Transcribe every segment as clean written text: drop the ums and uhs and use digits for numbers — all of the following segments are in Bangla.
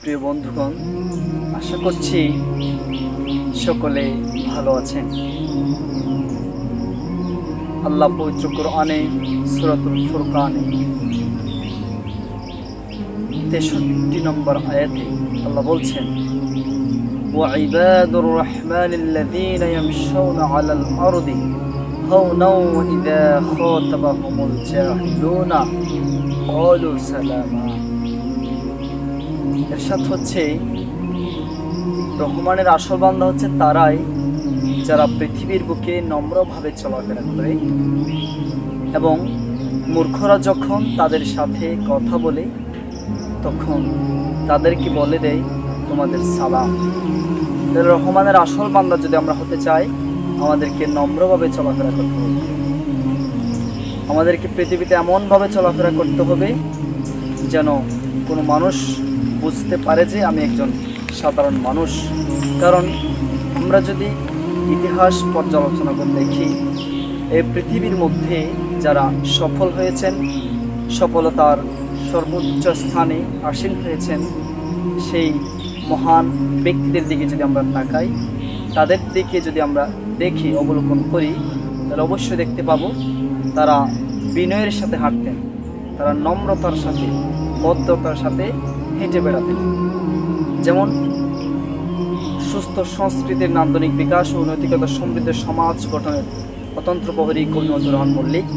প্রিয় বন্ধুগণ, আশা করছি সকলে ভালো আছেন। আল্লাহ পবিত্র কোরআনে সূরাতুল ফুরকানে 63 নম্বর আয়াতে আল্লাহ বলছেন, وعباد الرحمن الذين يمشون على الأرض هونا وإذا خاطبهم الجاهلون قالوا سلاما। এরশাদ হচ্ছে, রহমানের আসল বান্দা হচ্ছে তারাই যারা পৃথিবীর বুকে নম্রভাবে চলাফেরা করে এবং মূর্খরা যখন তাদের সাথে কথা বলে তখন তাদেরকে বলে দেয় তোমাদের সালাম। রহমানের আসল বান্দা যদি আমরা হতে চাই, আমাদেরকে নম্রভাবে চলাফেরা করতে হবে। আমাদেরকে পৃথিবীতে এমনভাবে চলাফেরা করতে হবে যেন কোনো মানুষ বুঝতে পারে যে আমি একজন সাধারণ মানুষ। কারণ আমরা যদি ইতিহাস পর্যালোচনা করে দেখি, এই পৃথিবীর মধ্যে যারা সফল হয়েছেন, সফলতার সর্বোচ্চ স্থানে আসীন হয়েছেন, সেই মহান ব্যক্তিদের দিকে যদি আমরা তাকাই, তাদের দিকে যদি আমরা দেখি, অবলোকন করি, তাহলে অবশ্যই দেখতে পাবো তারা বিনয়ের সাথে হাঁটতেন, তারা নম্রতার সাথে, ভদ্রতার সাথে হেঁটে বেড়াতেন। যেমন সুস্থ সংস্কৃতির নান্দনিক বিকাশ ও নৈতিকতা সমৃদ্ধ সমাজ গঠনের অতন্ত্র প্রহরী কবি নজরুল রহমান মল্লিক,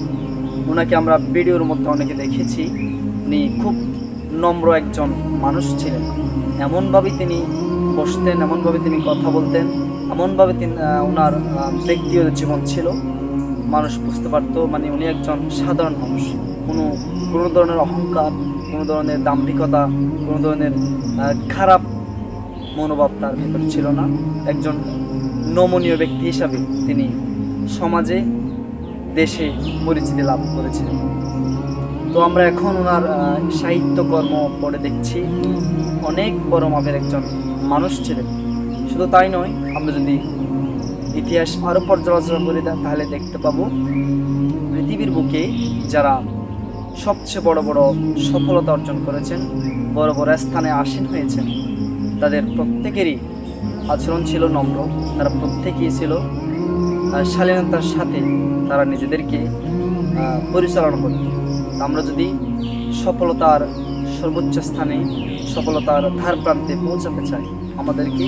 ওনাকে আমরা ভিডিওর মধ্যে অনেকে দেখেছি। উনি খুব নম্র একজন মানুষ ছিলেন। এমনভাবে তিনি বসতেন, এমনভাবে তিনি কথা বলতেন, এমনভাবে তিনি ওনার ব্যক্তিগত জীবন ছিল, মানুষ বুঝতে পারতো মানে উনি একজন সাধারণ মানুষ। কোনো ধরনের অহংকার, কোনো ধরনের দাম্ভিকতা, কোনো ধরনের খারাপ মনোভাব তার ভেতর ছিল না। একজন নমনীয় ব্যক্তি হিসাবে তিনি সমাজে, দেশে পরিচিতি লাভ করেছিলেন। তো আমরা এখন ওনার সাহিত্যকর্ম পড়ে দেখছি, অনেক বড় মাপের একজন মানুষ ছিলেন। শুধু তাই নয়, আমরা যদি ইতিহাস আরও পর্যালোচনা করি তাহলে দেখতে পাবো পৃথিবীর বুকে যারা সবচেয়ে বড় বড় সফলতা অর্জন করেছেন, বড় বড় স্থানে আসীন হয়েছেন, তাদের প্রত্যেকেরই আচরণ ছিল নম্র। তারা প্রত্যেকেই ছিল শালীনতার সাথে তারা নিজেদেরকে পরিচালনা করত। আমরা যদি সফলতার সর্বোচ্চ স্থানে, সফলতার ধার প্রান্তে পৌঁছাতে চাই, আমাদেরকে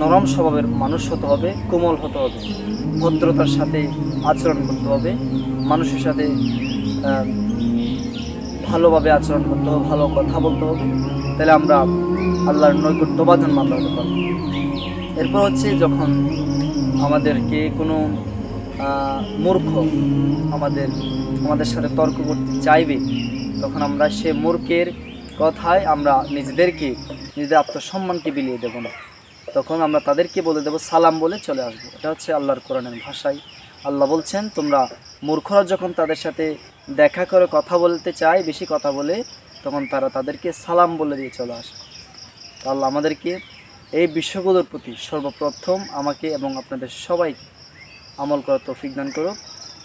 নরম স্বভাবের মানুষ হতে হবে, কোমল হতে হবে, ভদ্রতার সাথে আচরণ করতে হবে, মানুষের সাথে ভালোভাবে আচরণ করতে হবে, ভালো কথা বলতে হবে। তাহলে আমরা আল্লাহর নৈকট্যবাজন বান্দা হতে পারব। এরপর হচ্ছে, যখন আমাদেরকে কোনো মূর্খ আমাদের সাথে তর্ক করতে চাইবে, তখন আমরা সে মূর্খের কথায় আমরা নিজেদের আত্মসম্মানকে বিলিয়ে দেব না। তখন আমরা তাদেরকে বলে দেব সালাম বলে চলে আসবো। এটা হচ্ছে আল্লাহর কোরআনের ভাষায়। আল্লাহ বলছেন, তোমরা মূর্খরা যখন তাদের সাথে দেখা করে কথা বলতে চায়, বেশি কথা বলে, তখন তারা তাদেরকে সালাম বলে দিয়ে চলে আসে। আল্লাহ আমাদেরকে এই বিষয়গুলোর প্রতি সর্বপ্রথম আমাকে এবং আপনাদের সবাইকে আমল করার তৌফিক দান করুক।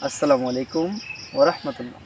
আসসালামু আলাইকুম ওয়া রাহমাতুল্লাহ।